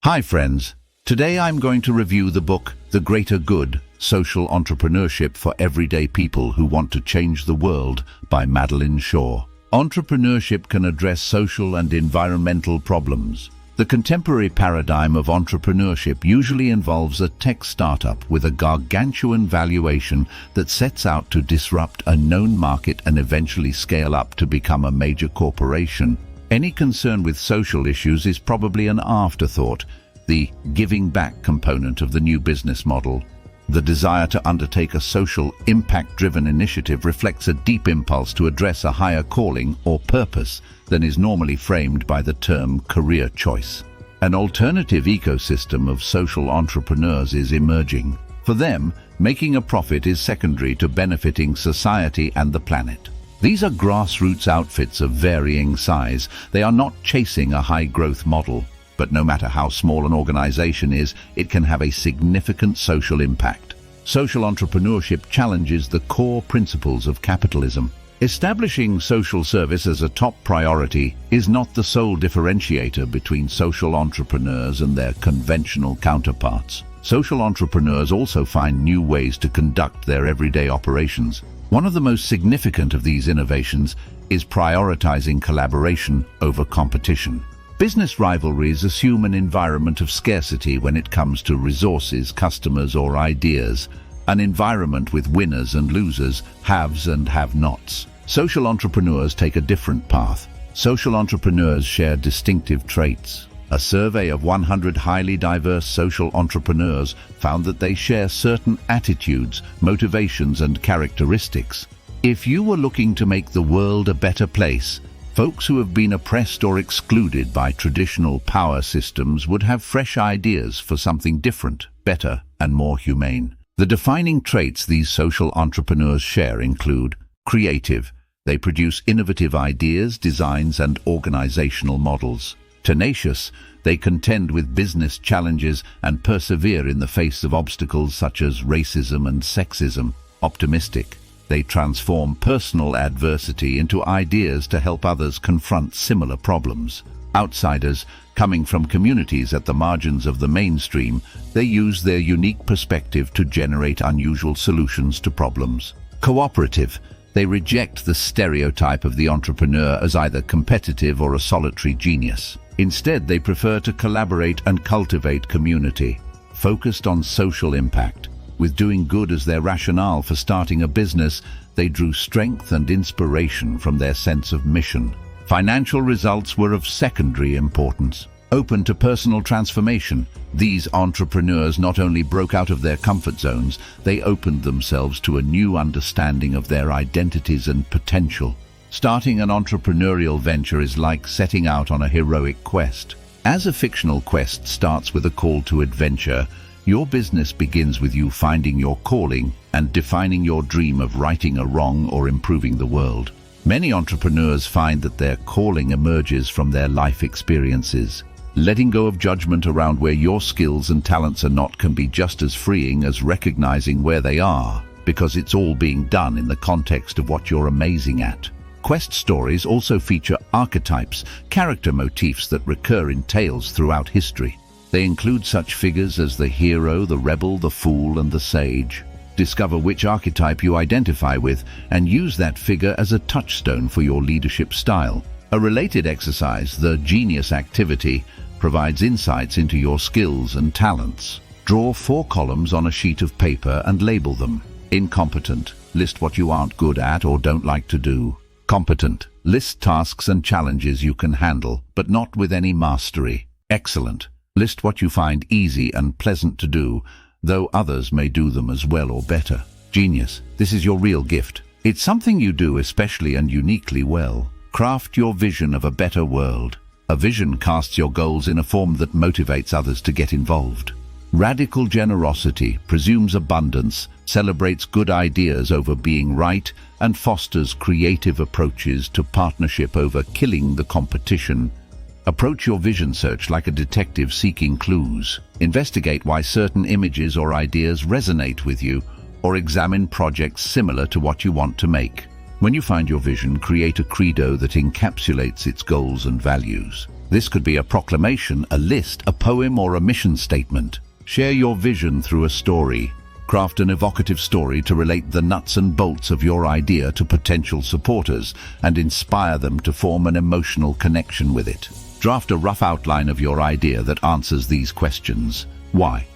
Hi friends, today I'm going to review the book The Greater Good, Social Entrepreneurship for Everyday People Who Want to Change the World by Madeleine Shaw. Entrepreneurship can address social and environmental problems. The contemporary paradigm of entrepreneurship usually involves a tech startup with a gargantuan valuation that sets out to disrupt a known market and eventually scale up to become a major corporation. Any concern with social issues is probably an afterthought, the giving back component of the new business model. The desire to undertake a social, impact-driven initiative reflects a deep impulse to address a higher calling or purpose than is normally framed by the term career choice. An alternative ecosystem of social entrepreneurs is emerging. For them, making a profit is secondary to benefiting society and the planet. These are grassroots outfits of varying size. They are not chasing a high-growth model, but no matter how small an organization is, it can have a significant social impact. Social entrepreneurship challenges the core principles of capitalism. Establishing social service as a top priority is not the sole differentiator between social entrepreneurs and their conventional counterparts. Social entrepreneurs also find new ways to conduct their everyday operations. One of the most significant of these innovations is prioritizing collaboration over competition. Business rivalries assume an environment of scarcity when it comes to resources, customers, or ideas, an environment with winners and losers, haves and have-nots. Social entrepreneurs take a different path. Social entrepreneurs share distinctive traits. A survey of 100 highly diverse social entrepreneurs found that they share certain attitudes, motivations, and characteristics. If you were looking to make the world a better place, folks who have been oppressed or excluded by traditional power systems would have fresh ideas for something different, better, and more humane. The defining traits these social entrepreneurs share include creative. They produce innovative ideas, designs, and organizational models. Tenacious. They contend with business challenges and persevere in the face of obstacles such as racism and sexism. Optimistic. They transform personal adversity into ideas to help others confront similar problems. Outsiders. Coming from communities at the margins of the mainstream, they use their unique perspective to generate unusual solutions to problems. Cooperative. They reject the stereotype of the entrepreneur as either competitive or a solitary genius. Instead, they prefer to collaborate and cultivate community, focused on social impact. With doing good as their rationale for starting a business, they drew strength and inspiration from their sense of mission. Financial results were of secondary importance. Open to personal transformation, these entrepreneurs not only broke out of their comfort zones, they opened themselves to a new understanding of their identities and potential. Starting an entrepreneurial venture is like setting out on a heroic quest. As a fictional quest starts with a call to adventure, your business begins with you finding your calling and defining your dream of righting a wrong or improving the world. Many entrepreneurs find that their calling emerges from their life experiences. Letting go of judgment around where your skills and talents are not can be just as freeing as recognizing where they are, because it's all being done in the context of what you're amazing at. Quest stories also feature archetypes, character motifs that recur in tales throughout history. They include such figures as the hero, the rebel, the fool, and the sage. Discover which archetype you identify with and use that figure as a touchstone for your leadership style. A related exercise, the genius activity, provides insights into your skills and talents. Draw 4 columns on a sheet of paper and label them. Incompetent. List what you aren't good at or don't like to do. Competent. List tasks and challenges you can handle, but not with any mastery. Excellent. List what you find easy and pleasant to do, though others may do them as well or better. Genius. This is your real gift. It's something you do especially and uniquely well. Craft your vision of a better world. A vision casts your goals in a form that motivates others to get involved. Radical generosity presumes abundance, celebrates good ideas over being right, and fosters creative approaches to partnership over killing the competition. Approach your vision search like a detective seeking clues. Investigate why certain images or ideas resonate with you, or examine projects similar to what you want to make. When you find your vision, create a credo that encapsulates its goals and values. This could be a proclamation, a list, a poem, or a mission statement. Share your vision through a story. Craft an evocative story to relate the nuts and bolts of your idea to potential supporters and inspire them to form an emotional connection with it. Draft a rough outline of your idea that answers these questions. Why?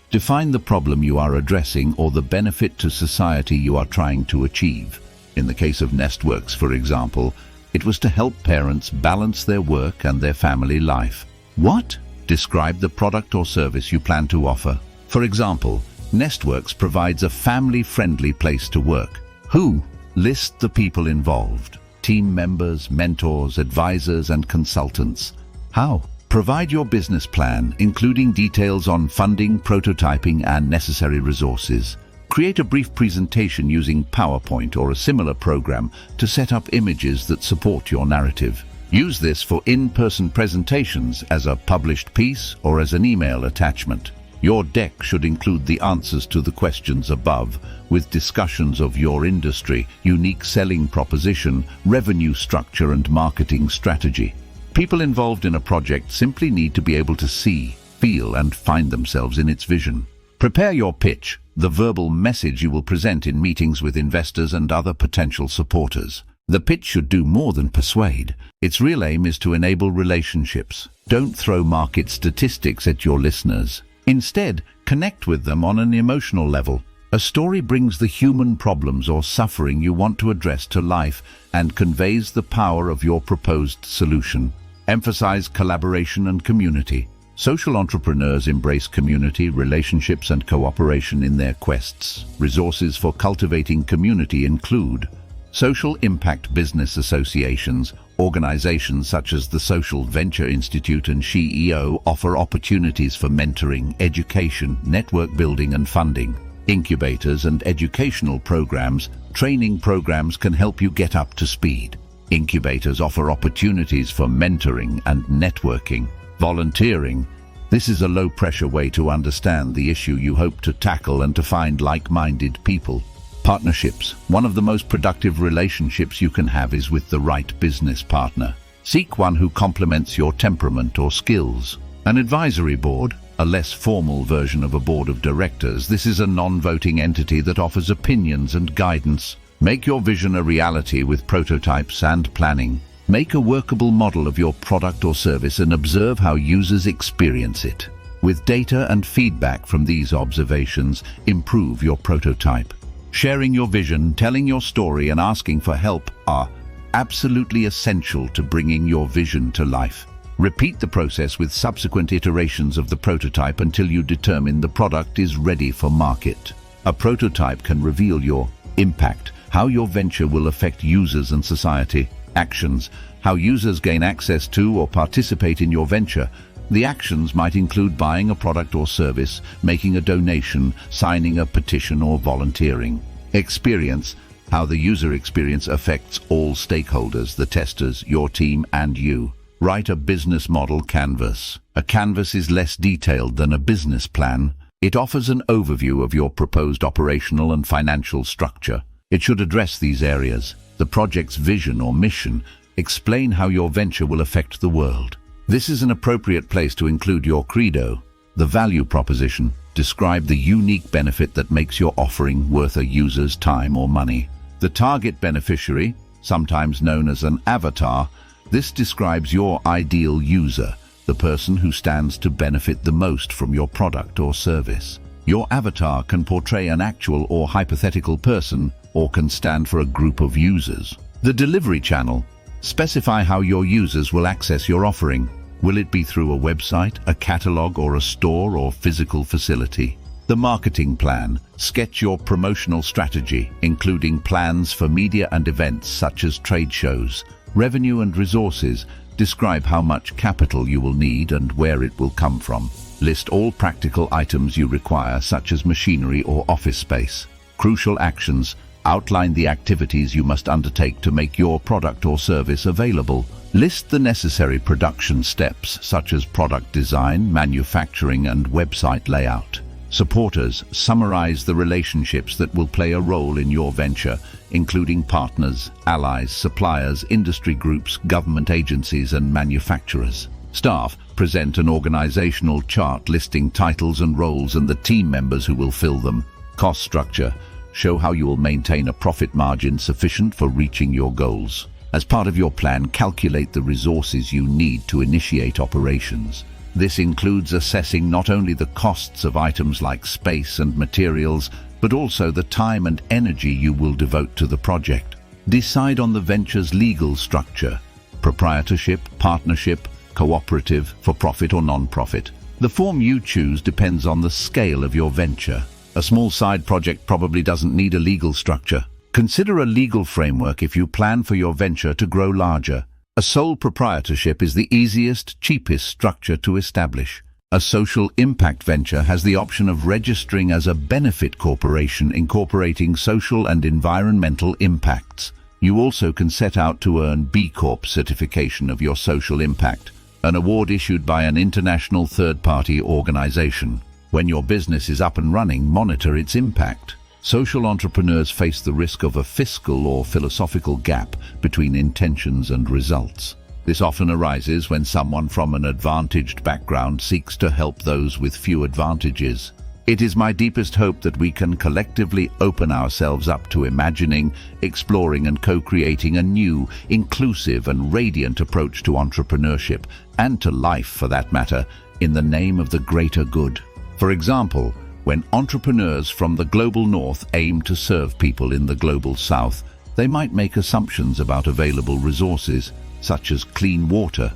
Define the problem you are addressing or the benefit to society you are trying to achieve. In the case of Nestworks, for example, it was to help parents balance their work and their family life. What? Describe the product or service you plan to offer. For example, Nestworks provides a family-friendly place to work. Who? List the people involved. Team members, mentors, advisors, and consultants. How? Provide your business plan, including details on funding, prototyping, and necessary resources. Create a brief presentation using PowerPoint or a similar program to set up images that support your narrative. Use this for in-person presentations as a published piece or as an email attachment. Your deck should include the answers to the questions above, with discussions of your industry, unique selling proposition, revenue structure, and marketing strategy. People involved in a project simply need to be able to see, feel, and find themselves in its vision. Prepare your pitch, the verbal message you will present in meetings with investors and other potential supporters. The pitch should do more than persuade. Its real aim is to enable relationships. Don't throw market statistics at your listeners. Instead, connect with them on an emotional level. A story brings the human problems or suffering you want to address to life and conveys the power of your proposed solution. Emphasize collaboration and community. Social entrepreneurs embrace community, relationships, and cooperation in their quests. Resources for cultivating community include social impact business associations. Organizations such as the Social Venture Institute and SheEO offer opportunities for mentoring, education, network building, and funding. Incubators and educational programs. Training programs can help you get up to speed. Incubators offer opportunities for mentoring and networking. Volunteering. This is a low-pressure way to understand the issue you hope to tackle and to find like-minded people. Partnerships. One of the most productive relationships you can have is with the right business partner. Seek one who complements your temperament or skills. An advisory board, a less formal version of a board of directors. This is a non-voting entity that offers opinions and guidance. Make your vision a reality with prototypes and planning. Make a workable model of your product or service and observe how users experience it. With data and feedback from these observations, improve your prototype. Sharing your vision, telling your story, and asking for help are absolutely essential to bringing your vision to life. Repeat the process with subsequent iterations of the prototype until you determine the product is ready for market. A prototype can reveal your impact, how your venture will affect users and society. Actions, how users gain access to or participate in your venture. The actions might include buying a product or service, making a donation, signing a petition, or volunteering. Experience, how the user experience affects all stakeholders, the testers, your team, and you. Write a business model canvas. A canvas is less detailed than a business plan. It offers an overview of your proposed operational and financial structure. It should address these areas. The project's vision or mission. Explain how your venture will affect the world. This is an appropriate place to include your credo. The value proposition. Describe the unique benefit that makes your offering worth a user's time or money. The target beneficiary, sometimes known as an avatar. This describes your ideal user, the person who stands to benefit the most from your product or service. Your avatar can portray an actual or hypothetical person, or can stand for a group of users. The delivery channel. Specify how your users will access your offering. Will it be through a website, a catalog, or a store or physical facility? The marketing plan. Sketch your promotional strategy, including plans for media and events such as trade shows. Revenue and resources. Describe how much capital you will need and where it will come from. List all practical items you require, such as machinery or office space. Crucial actions. Outline the activities you must undertake to make your product or service available. List the necessary production steps, such as product design, manufacturing, and website layout. Supporters summarize the relationships that will play a role in your venture, including partners, allies, suppliers, industry groups, government agencies, and manufacturers. Staff present an organizational chart listing titles and roles and the team members who will fill them. Cost structure show how you will maintain a profit margin sufficient for reaching your goals. As part of your plan, calculate the resources you need to initiate operations. This includes assessing not only the costs of items like space and materials, but also the time and energy you will devote to the project. Decide on the venture's legal structure: proprietorship, partnership, cooperative, for-profit or non-profit. The form you choose depends on the scale of your venture. A small side project probably doesn't need a legal structure. Consider a legal framework if you plan for your venture to grow larger. A sole proprietorship is the easiest, cheapest structure to establish. A social impact venture has the option of registering as a benefit corporation incorporating social and environmental impacts. You also can set out to earn B Corp certification of your social impact, an award issued by an international third-party organization. When your business is up and running, monitor its impact. Social entrepreneurs face the risk of a fiscal or philosophical gap between intentions and results. This often arises when someone from an advantaged background seeks to help those with few advantages. It is my deepest hope that we can collectively open ourselves up to imagining, exploring, and co-creating a new, inclusive, and radiant approach to entrepreneurship, and to life for that matter, in the name of the greater good. For example, when entrepreneurs from the global north aim to serve people in the global south, they might make assumptions about available resources, such as clean water,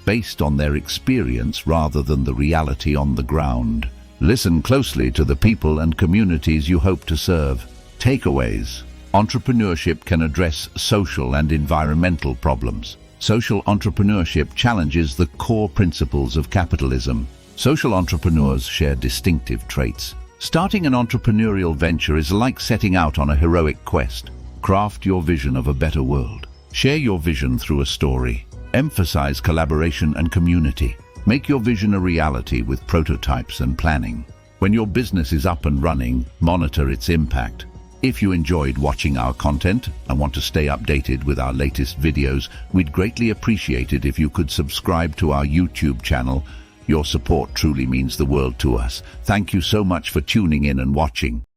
based on their experience rather than the reality on the ground. Listen closely to the people and communities you hope to serve. Takeaways: entrepreneurship can address social and environmental problems. Social entrepreneurship challenges the core principles of capitalism. Social entrepreneurs share distinctive traits. Starting an entrepreneurial venture is like setting out on a heroic quest. Craft your vision of a better world. Share your vision through a story. Emphasize collaboration and community. Make your vision a reality with prototypes and planning. When your business is up and running, monitor its impact. If you enjoyed watching our content and want to stay updated with our latest videos, we'd greatly appreciate it if you could subscribe to our YouTube channel. Your support truly means the world to us. Thank you so much for tuning in and watching.